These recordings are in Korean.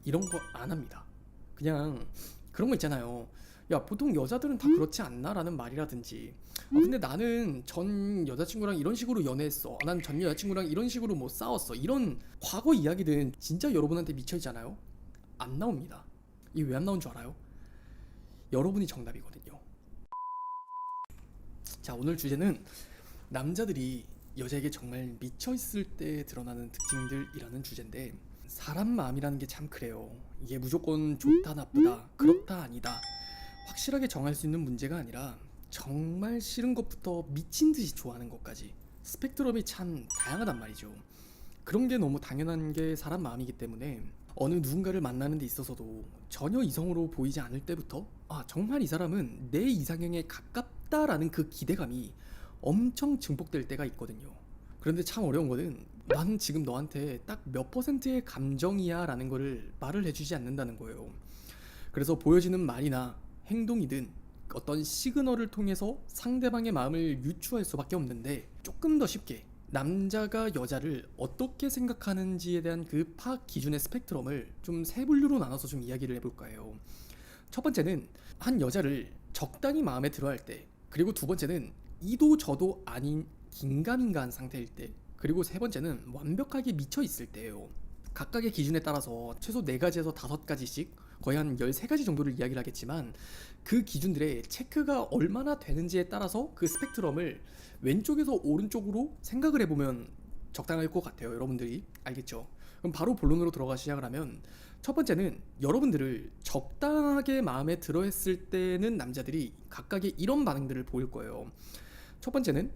이런 거 안 합니다. 그냥 그런 거 있잖아요. 야, 보통 여자들은 다 그렇지 않나? 라는 말이라든지, 근데 나는 전 여자친구랑 이런 식으로 연애했어. 난 전 여자친구랑 이런 식으로 뭐 싸웠어. 이런 과거 이야기들은 진짜 여러분한테 미쳐있잖아요. 안 나옵니다. 이게 왜 안 나온 줄 알아요? 여러분이 정답이거든요. 자, 오늘 주제는 남자들이 여자에게 정말 미쳐있을 때 드러나는 특징들이라는 주제인데, 사람 마음이라는 게 참 그래요. 이게 무조건 좋다 나쁘다 그렇다 아니다 확실하게 정할 수 있는 문제가 아니라, 정말 싫은 것부터 미친 듯이 좋아하는 것까지 스펙트럼이 참 다양하단 말이죠. 그런 게 너무 당연한 게 사람 마음이기 때문에, 어느 누군가를 만나는 데 있어서도 전혀 이성으로 보이지 않을 때부터 정말 이 사람은 내 이상형에 가깝다라는 그 기대감이 엄청 증폭될 때가 있거든요. 그런데 참 어려운 거는, 나는 지금 너한테 딱 몇 퍼센트의 감정이야 라는 거를 말을 해주지 않는다는 거예요. 그래서 보여지는 말이나 행동이든 어떤 시그널을 통해서 상대방의 마음을 유추할 수밖에 없는데, 조금 더 쉽게 남자가 여자를 어떻게 생각하는지에 대한 그 파악 기준의 스펙트럼을 좀 세 분류로 나눠서 좀 이야기를 해볼까 해요. 첫 번째는 한 여자를 적당히 마음에 들어 할 때, 그리고 두 번째는 이도 저도 아닌 긴가민가한 상태일 때, 그리고 세 번째는 완벽하게 미쳐 있을 때예요. 각각의 기준에 따라서 최소 4가지에서 5가지씩, 거의 한 13가지 정도를 이야기를 하겠지만, 그 기준들의 체크가 얼마나 되는지에 따라서 그 스펙트럼을 왼쪽에서 오른쪽으로 생각을 해보면 적당할 것 같아요. 여러분들이 알겠죠? 그럼 바로 본론으로 들어가 시작을 하면, 첫 번째는 여러분들을 적당하게 마음에 들어 했을 때는 남자들이 각각의 이런 반응들을 보일 거예요. 첫 번째는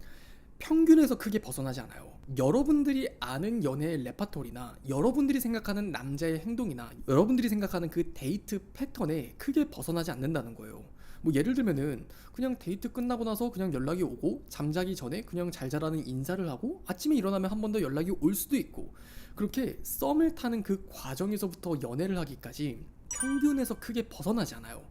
평균에서 크게 벗어나지 않아요. 여러분들이 아는 연애의 레파토리나 여러분들이 생각하는 남자의 행동이나 여러분들이 생각하는 그 데이트 패턴에 크게 벗어나지 않는다는 거예요. 뭐 예를 들면은 그냥 데이트 끝나고 나서 그냥 연락이 오고, 잠자기 전에 그냥 잘 자라는 인사를 하고, 아침에 일어나면 한 번 더 연락이 올 수도 있고, 그렇게 썸을 타는 그 과정에서부터 연애를 하기까지 평균에서 크게 벗어나지 않아요.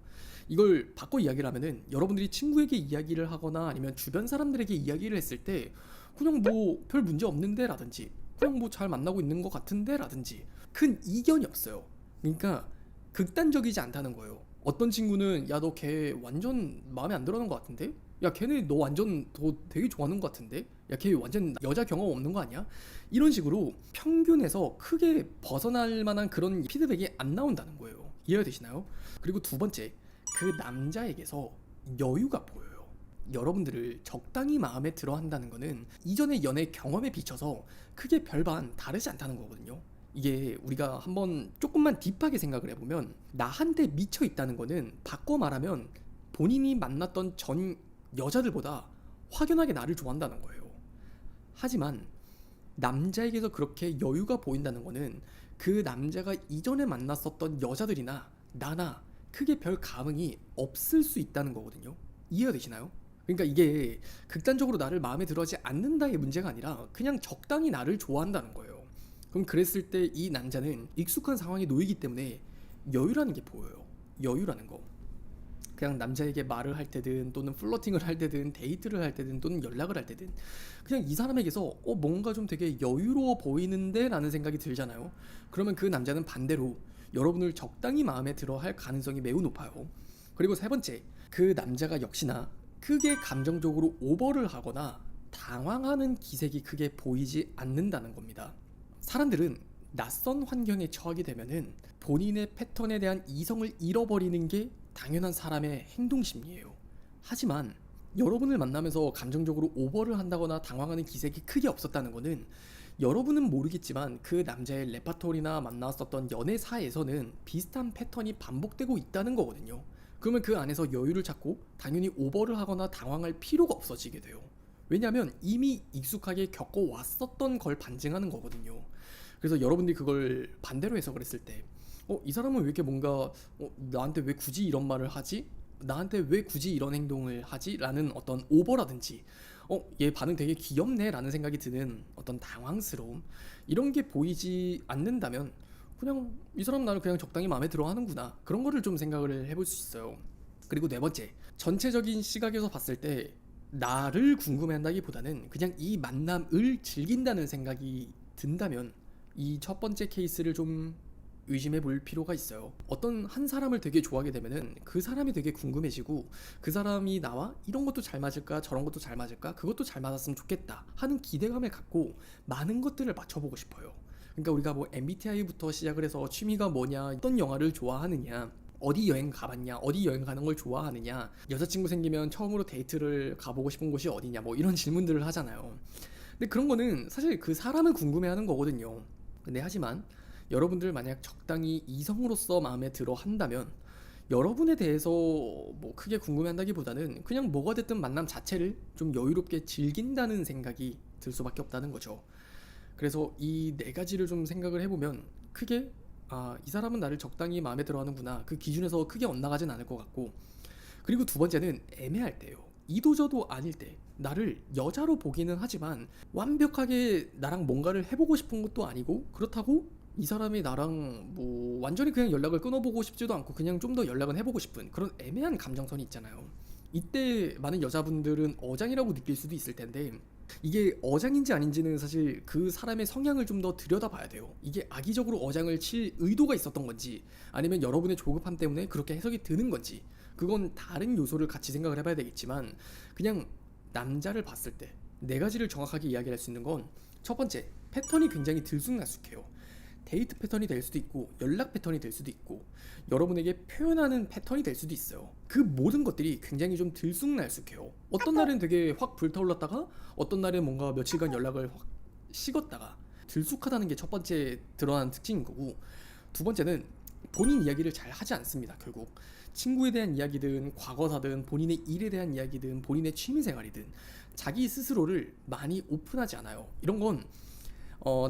이걸 바꿔 이야기를 하면은, 여러분들이 친구에게 이야기를 하거나 아니면 주변 사람들에게 이야기를 했을 때 그냥 뭐 별 문제 없는데 라든지, 그냥 뭐 잘 만나고 있는 것 같은데 라든지 큰 이견이 없어요. 그러니까 극단적이지 않다는 거예요. 어떤 친구는 야, 너 걔 완전 마음에 안 들어하는 것 같은데? 야, 걔네 너 완전 더 되게 좋아하는 것 같은데? 야, 걔 완전 여자 경험 없는 거 아니야? 이런 식으로 평균에서 크게 벗어날 만한 그런 피드백이 안 나온다는 거예요. 이해가 되시나요? 그리고 두 번째, 그 남자에게서 여유가 보여요. 여러분들을 적당히 마음에 들어 한다는 거는 이전의 연애 경험에 비춰서 크게 별반 다르지 않다는 거거든요. 이게 우리가 한번 조금만 딥하게 생각을 해보면, 나한테 미쳐 있다는 거는 바꿔 말하면 본인이 만났던 전 여자들보다 확연하게 나를 좋아한다는 거예요. 하지만 남자에게서 그렇게 여유가 보인다는 거는, 그 남자가 이전에 만났었던 여자들이나 나나 크게 별 감흥이 없을 수 있다는 거거든요. 이해가 되시나요? 그러니까 이게 극단적으로 나를 마음에 들어하지 않는다의 문제가 아니라 그냥 적당히 나를 좋아한다는 거예요. 그럼 그랬을 때 이 남자는 익숙한 상황에 놓이기 때문에 여유라는 게 보여요. 여유라는 거. 그냥 남자에게 말을 할 때든, 또는 플러팅을 할 때든, 데이트를 할 때든, 또는 연락을 할 때든, 그냥 이 사람에게서 뭔가 좀 되게 여유로워 보이는데 라는 생각이 들잖아요. 그러면 그 남자는 반대로 여러분을 적당히 마음에 들어 할 가능성이 매우 높아요. 그리고 세 번째, 그 남자가 역시나 크게 감정적으로 오버를 하거나 당황하는 기색이 크게 보이지 않는다는 겁니다. 사람들은 낯선 환경에 처하게 되면은 본인의 패턴에 대한 이성을 잃어버리는 게 당연한 사람의 행동심리예요. 하지만 여러분을 만나면서 감정적으로 오버를 한다거나 당황하는 기색이 크게 없었다는 거는, 여러분은 모르겠지만 그 남자의 레파토리나 만났었던 연애사에서는 비슷한 패턴이 반복되고 있다는 거거든요. 그러면 그 안에서 여유를 찾고 당연히 오버를 하거나 당황할 필요가 없어지게 돼요. 왜냐하면 이미 익숙하게 겪어왔었던 걸 반증하는 거거든요. 그래서 여러분들이 그걸 반대로 해석을 했을 때, 이 사람은 왜 이렇게 뭔가 나한테 왜 굳이 이런 말을 하지? 나한테 왜 굳이 이런 행동을 하지? 라는 어떤 오버라든지, 얘 반응 되게 귀엽네 라는 생각이 드는 어떤 당황스러움, 이런 게 보이지 않는다면 그냥 이 사람 나를 그냥 적당히 마음에 들어 하는구나, 그런 거를 좀 생각을 해볼 수 있어요. 그리고 네 번째, 전체적인 시각에서 봤을 때 나를 궁금해한다기보다는 그냥 이 만남을 즐긴다는 생각이 든다면, 이 첫 번째 케이스를 좀 의심해 볼 필요가 있어요. 어떤 한 사람을 되게 좋아하게 되면은 그 사람이 되게 궁금해지고 그 사람이 나와 이런 것도 잘 맞을까 저런 것도 잘 맞을까 그것도 잘 맞았으면 좋겠다 하는 기대감을 갖고 많은 것들을 맞춰보고 싶어요. 그러니까 우리가 뭐 MBTI부터 시작을 해서 취미가 뭐냐, 어떤 영화를 좋아하느냐, 어디 여행 가봤냐, 어디 여행 가는 걸 좋아하느냐, 여자친구 생기면 처음으로 데이트를 가보고 싶은 곳이 어디냐, 뭐 이런 질문들을 하잖아요. 근데 그런 거는 사실 그 사람을 궁금해하는 거거든요. 근데 하지만 여러분들 만약 적당히 이성으로서 마음에 들어 한다면 여러분에 대해서 뭐 크게 궁금해한다기보다는 그냥 뭐가 됐든 만남 자체를 좀 여유롭게 즐긴다는 생각이 들 수밖에 없다는 거죠. 그래서 이 네 가지를 좀 생각을 해보면 크게 이 사람은 나를 적당히 마음에 들어 하는구나. 그 기준에서 크게 엇나가진 않을 것 같고, 그리고 두 번째는 애매할 때요. 이도저도 아닐 때 나를 여자로 보기는 하지만 완벽하게 나랑 뭔가를 해보고 싶은 것도 아니고, 그렇다고 이 사람이 나랑 뭐 완전히 그냥 연락을 끊어보고 싶지도 않고 그냥 좀 더 연락은 해보고 싶은 그런 애매한 감정선이 있잖아요. 이때 많은 여자분들은 어장이라고 느낄 수도 있을 텐데, 이게 어장인지 아닌지는 사실 그 사람의 성향을 좀 더 들여다봐야 돼요. 이게 악의적으로 어장을 칠 의도가 있었던 건지, 아니면 여러분의 조급함 때문에 그렇게 해석이 드는 건지, 그건 다른 요소를 같이 생각을 해봐야 되겠지만, 그냥 남자를 봤을 때 네 가지를 정확하게 이야기할 수 있는 건, 첫 번째, 패턴이 굉장히 들쑥날쑥해요. 데이트 패턴이 될 수도 있고 연락 패턴이 될 수도 있고 여러분에게 표현하는 패턴이 될 수도 있어요. 그 모든 것들이 굉장히 좀 들쑥날쑥해요. 어떤 날은 되게 확 불타올랐다가 어떤 날은 뭔가 며칠간 연락을 확 식었다가, 들쑥하다는 게 첫 번째 드러나는 특징인 거고, 두 번째는 본인 이야기를 잘 하지 않습니다. 결국 친구에 대한 이야기든 과거사든 본인의 일에 대한 이야기든 본인의 취미생활이든 자기 스스로를 많이 오픈하지 않아요. 이런 건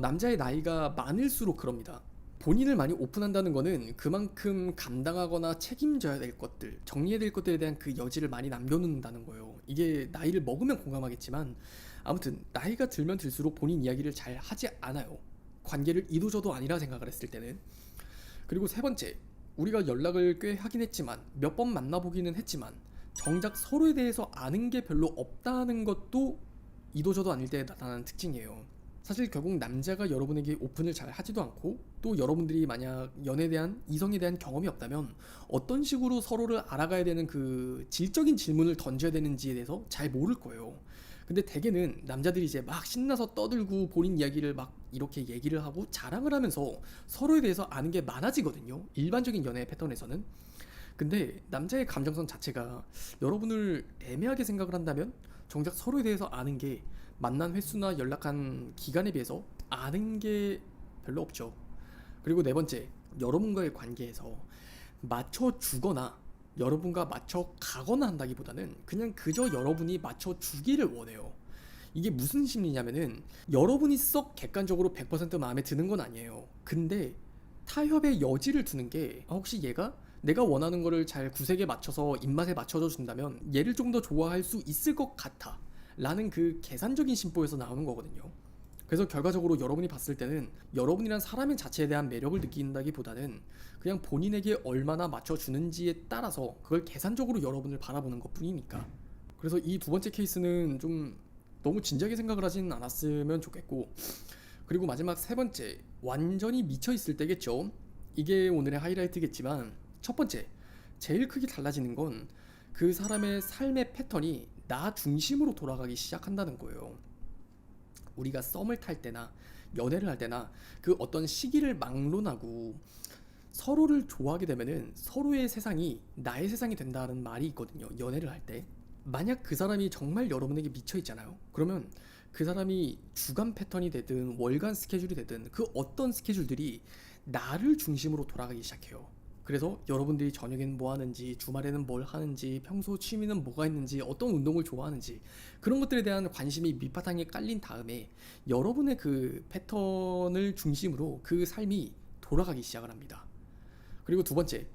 남자의 나이가 많을수록 그럽니다. 본인을 많이 오픈한다는 거는 그만큼 감당하거나 책임져야 될 것들, 정리해야 될 것들에 대한 그 여지를 많이 남겨놓는다는 거예요. 이게 나이를 먹으면 공감하겠지만, 아무튼 나이가 들면 들수록 본인 이야기를 잘 하지 않아요. 관계를 이도저도 아니라 생각을 했을 때는. 그리고 세 번째, 우리가 연락을 꽤 하긴 했지만 몇 번 만나보기는 했지만 정작 서로에 대해서 아는 게 별로 없다는 것도 이도저도 아닐 때 나타나는 특징이에요. 사실 결국 남자가 여러분에게 오픈을 잘 하지도 않고, 또 여러분들이 만약 연애에 대한, 이성에 대한 경험이 없다면 어떤 식으로 서로를 알아가야 되는 그 질적인 질문을 던져야 되는지에 대해서 잘 모를 거예요. 근데 대개는 남자들이 이제 막 신나서 떠들고 본인 이야기를 막 이렇게 얘기를 하고 자랑을 하면서 서로에 대해서 아는 게 많아지거든요. 일반적인 연애 패턴에서는. 근데 남자의 감정선 자체가, 여러분을 애매하게 생각을 한다면 정작 서로에 대해서 아는 게 만난 횟수나 연락한 기간에 비해서 아는 게 별로 없죠. 그리고 네 번째, 여러분과의 관계에서 맞춰주거나 여러분과 맞춰가거나 한다기보다는 그냥 그저 여러분이 맞춰주기를 원해요. 이게 무슨 심리냐면은, 여러분이 썩 객관적으로 100% 마음에 드는 건 아니에요. 근데 타협의 여지를 두는 게, 혹시 얘가 내가 원하는 거를 잘 구색에 맞춰서 입맛에 맞춰줘 준다면 얘를 좀 더 좋아할 수 있을 것 같아 라는 그 계산적인 심보에서 나오는 거거든요. 그래서 결과적으로 여러분이 봤을 때는 여러분이란 사람의 자체에 대한 매력을 느낀다기보다는 그냥 본인에게 얼마나 맞춰주는지에 따라서 그걸 계산적으로 여러분을 바라보는 것 뿐이니까. 그래서 이 두 번째 케이스는 좀 너무 진지하게 생각을 하진 않았으면 좋겠고, 그리고 마지막 세 번째, 완전히 미쳐있을 때겠죠. 이게 오늘의 하이라이트겠지만, 첫 번째, 제일 크게 달라지는 건 그 사람의 삶의 패턴이 나 중심으로 돌아가기 시작한다는 거예요. 우리가 썸을 탈 때나 연애를 할 때나 그 어떤 시기를 막론하고 서로를 좋아하게 되면은 서로의 세상이 나의 세상이 된다는 말이 있거든요. 연애를 할 때. 만약 그 사람이 정말 여러분에게 미쳐 있잖아요. 그러면 그 사람이 주간 패턴이 되든 월간 스케줄이 되든 그 어떤 스케줄들이 나를 중심으로 돌아가기 시작해요. 그래서 여러분들이 저녁에는 뭐 하는지, 주말에는 뭘 하는지, 평소 취미는 뭐가 있는지, 어떤 운동을 좋아하는지, 그런 것들에 대한 관심이 밑바탕에 깔린 다음에 여러분의 그 패턴을 중심으로 그 삶이 돌아가기 시작을 합니다. 그리고 두 번째,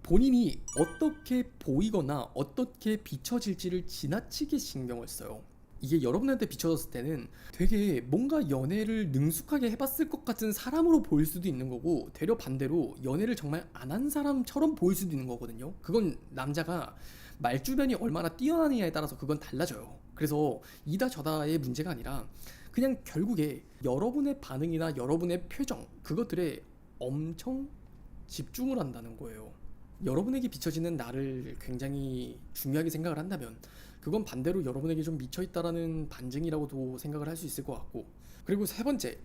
본인이 어떻게 보이거나 어떻게 비춰질지를 지나치게 신경을 써요. 이게 여러분한테 비춰졌을 때는 되게 뭔가 연애를 능숙하게 해봤을 것 같은 사람으로 보일 수도 있는 거고, 되려 반대로 연애를 정말 안 한 사람처럼 보일 수도 있는 거거든요. 그건 남자가 말주변이 얼마나 뛰어나느냐에 따라서 그건 달라져요. 그래서 이다 저다의 문제가 아니라 그냥 결국에 여러분의 반응이나 여러분의 표정, 그것들에 엄청 집중을 한다는 거예요. 여러분에게 비춰지는 나를 굉장히 중요하게 생각을 한다면 그건 반대로 여러분에게 좀 미쳐있다라는 반증이라고도 생각을 할 수 있을 것 같고, 그리고 세 번째,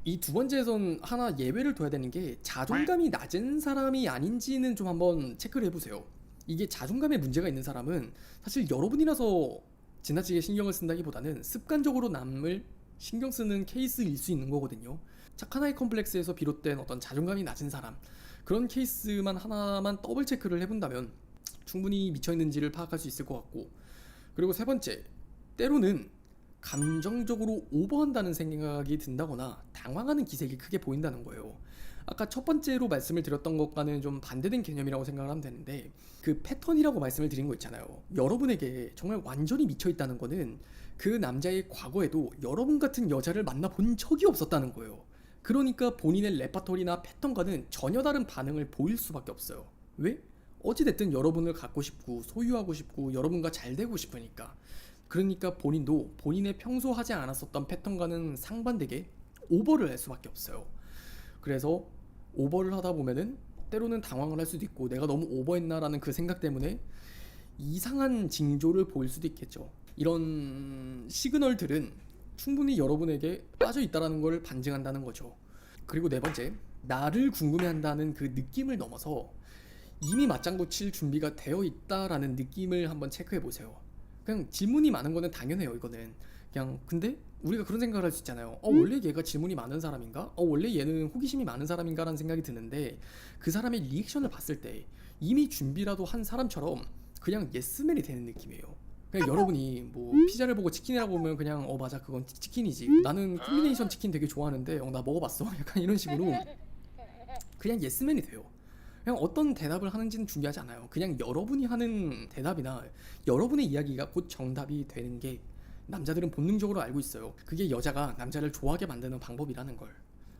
이 두 번째에선 하나 예외를 둬야 되는 게 자존감이 낮은 사람이 아닌지는 좀 한번 체크를 해보세요. 이게 자존감에 문제가 있는 사람은 사실 여러분이라서 지나치게 신경을 쓴다기보다는 습관적으로 남을 신경 쓰는 케이스일 수 있는 거거든요. 착한 아이 컴플렉스에서 비롯된 어떤 자존감이 낮은 사람, 그런 케이스만 하나만 더블 체크를 해본다면 충분히 미쳐있는지를 파악할 수 있을 것 같고, 그리고 세 번째, 때로는 감정적으로 오버한다는 생각이 든다거나 당황하는 기색이 크게 보인다는 거예요. 아까 첫 번째로 말씀을 드렸던 것과는 좀 반대된 개념이라고 생각을 하면 되는데, 그 패턴이라고 말씀을 드린 거 있잖아요. 여러분에게 정말 완전히 미쳐있다는 거는 그 남자의 과거에도 여러분 같은 여자를 만나본 적이 없었다는 거예요. 그러니까 본인의 레파토리나 패턴과는 전혀 다른 반응을 보일 수밖에 없어요. 왜? 어찌됐든 여러분을 갖고 싶고 소유하고 싶고 여러분과 잘 되고 싶으니까. 그러니까 본인도 본인의 평소 하지 않았었던 패턴과는 상반되게 오버를 할 수밖에 없어요. 그래서 오버를 하다 보면은 때로는 당황을 할 수도 있고, 내가 너무 오버했나라는 그 생각 때문에 이상한 징조를 보일 수도 있겠죠. 이런 시그널들은 충분히 여러분에게 빠져 있다라는 걸 반증한다는 거죠. 그리고 네 번째, 나를 궁금해한다는 그 느낌을 넘어서 이미 맞장구 칠 준비가 되어 있다라는 느낌을 한번 체크해 보세요. 그냥 질문이 많은 거는 당연해요. 이거는 그냥, 근데 우리가 그런 생각을 할 수 있잖아요. 원래 얘가 질문이 많은 사람인가? 원래 얘는 호기심이 많은 사람인가? 라는 생각이 드는데, 그 사람의 리액션을 봤을 때 이미 준비라도 한 사람처럼 그냥 예스맨이 되는 느낌이에요. 그냥 여러분이 뭐 피자를 보고 치킨이라고 보면 그냥 맞아, 그건 치킨이지, 나는 콤비네이션 치킨 되게 좋아하는데 나 먹어봤어, 약간 이런 식으로 그냥 예스맨이 돼요. 그냥 어떤 대답을 하는지는 중요하지 않아요. 그냥 여러분이 하는 대답이나 여러분의 이야기가 곧 정답이 되는 게 남자들은 본능적으로 알고 있어요. 그게 여자가 남자를 좋아하게 만드는 방법이라는 걸.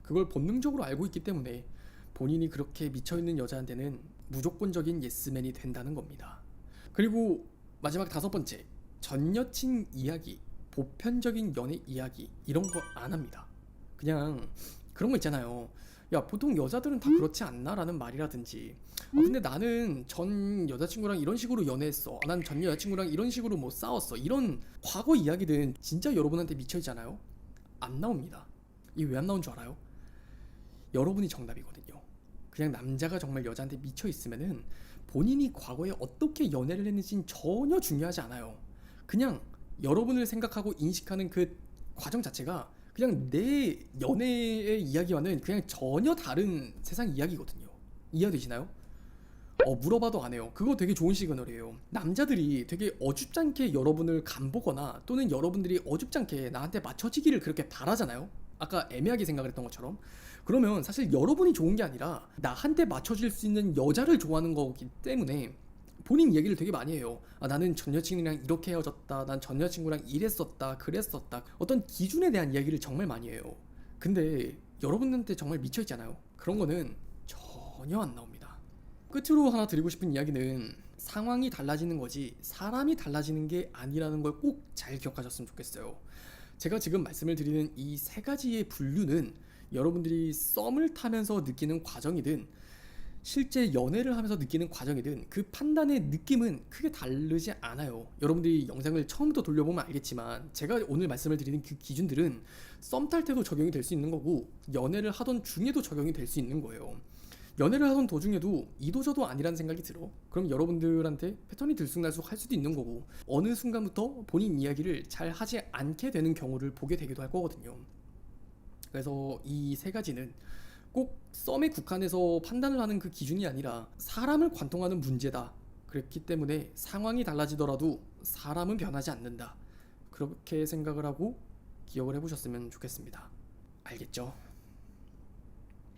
그걸 본능적으로 알고 있기 때문에 본인이 그렇게 미쳐있는 여자한테는 무조건적인 예스맨이 된다는 겁니다. 그리고 마지막 다섯 번째, 전 여친 이야기, 보편적인 연애 이야기 이런 거 안 합니다. 그냥 그런 거 있잖아요. 야, 보통 여자들은 다 그렇지 않나? 라는 말이라든지, 근데 나는 전 여자친구랑 이런 식으로 연애했어, 난 전 여자친구랑 이런 식으로 뭐 싸웠어, 이런 과거 이야기들은 진짜 여러분한테 미쳐있잖아요. 안 나옵니다. 이게 왜 안 나온 줄 알아요? 여러분이 정답이거든요. 그냥 남자가 정말 여자한테 미쳐있으면은 본인이 과거에 어떻게 연애를 했는지는 전혀 중요하지 않아요. 그냥 여러분을 생각하고 인식하는 그 과정 자체가 그냥 내 연애의 이야기와는 그냥 전혀 다른 세상 이야기거든요. 이해되시나요? 물어봐도 안 해요. 그거 되게 좋은 시그널이에요. 남자들이 되게 어줍잖게 여러분을 간보거나 또는 여러분들이 어줍잖게 나한테 맞춰지기를 그렇게 바라잖아요. 아까 애매하게 생각을 했던 것처럼. 그러면 사실 여러분이 좋은 게 아니라 나한테 맞춰질 수 있는 여자를 좋아하는 거기 때문에 본인 얘기를 되게 많이 해요. 나는 전 여친이랑 이렇게 헤어졌다, 난 전 여친구랑 이랬었다, 그랬었다, 어떤 기준에 대한 이야기를 정말 많이 해요. 근데 여러분한테 정말 미쳐있잖아요. 그런 거는 전혀 안 나옵니다. 끝으로 하나 드리고 싶은 이야기는 상황이 달라지는 거지 사람이 달라지는 게 아니라는 걸 꼭 잘 기억하셨으면 좋겠어요. 제가 지금 말씀을 드리는 이 세 가지의 분류는 여러분들이 썸을 타면서 느끼는 과정이든 실제 연애를 하면서 느끼는 과정이든 그 판단의 느낌은 크게 다르지 않아요. 여러분들이 영상을 처음부터 돌려보면 알겠지만 제가 오늘 말씀을 드리는 그 기준들은 썸 탈 때도 적용이 될 수 있는 거고 연애를 하던 중에도 적용이 될 수 있는 거예요. 연애를 하던 도중에도 이도저도 아니라는 생각이 들어. 그럼 여러분들한테 패턴이 들쑥날쑥 할 수도 있는 거고, 어느 순간부터 본인 이야기를 잘 하지 않게 되는 경우를 보게 되기도 할 거거든요. 그래서 이 세 가지는 꼭 썸에 국한해서 판단을 하는 그 기준이 아니라 사람을 관통하는 문제다. 그렇기 때문에 상황이 달라지더라도 사람은 변하지 않는다. 그렇게 생각을 하고 기억을 해보셨으면 좋겠습니다. 알겠죠?